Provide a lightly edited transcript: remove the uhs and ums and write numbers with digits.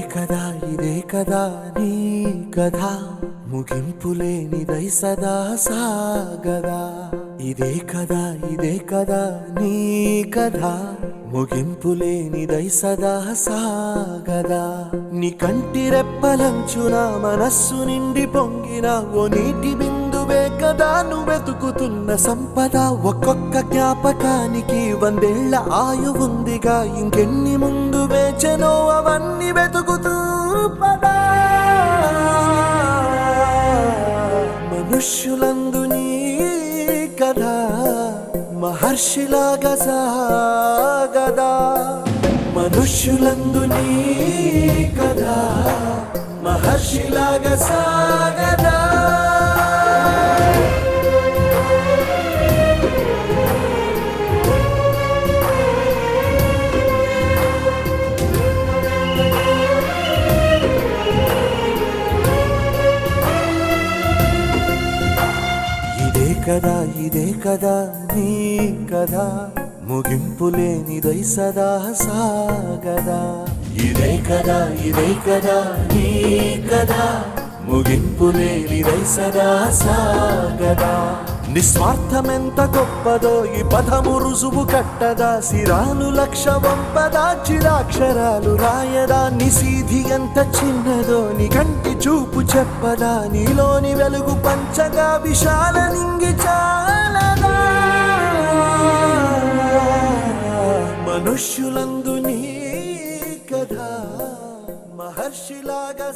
ఇదే కదా నీ కథ ముగింపులేనిదై సదా సాగదా ఇదే కదా నీ కథ ముగింపులేనిదై సదా సాగదా నీ కంటి రెప్పలంచున మనస్సు నిండి పొంగిన ఓ నీటి బిందువే కదా నువ్వెతుకుతున్న సంపద ఒక్కొక్క జ్ఞాపకానికి 100 ఏళ్ల ఆయువుందిగా ఇంకెన్ని ముందు వేచెనో అవన్నీ వెతుకుతూ పదా మనుష్యులందు నీ కథ మహర్షిలాగా సాగదా మనుష్యులందు నీ కథ మహర్షిలాగా సాగదా ఇదే కదా నీ కథ ముగింపులేనిదై సదా సాగదా ఇదే కదా నీ కథ ముగింపులేనిదై సదా సాగదా నిస్వార్థమెంత గొప్పదో ఈ పదము రుజువు కట్టదా సిరాలు లక్ష వంపదా చిరాక్షరాలు రాయదా నిసీధి ఎంత చిన్నదో నీ కంటి చూపు చెప్పదా నీలోని వెలుగు పంచగా విశాల నింగి చాలదా మనుష్యులందు నీ కథ మహర్షిలాగా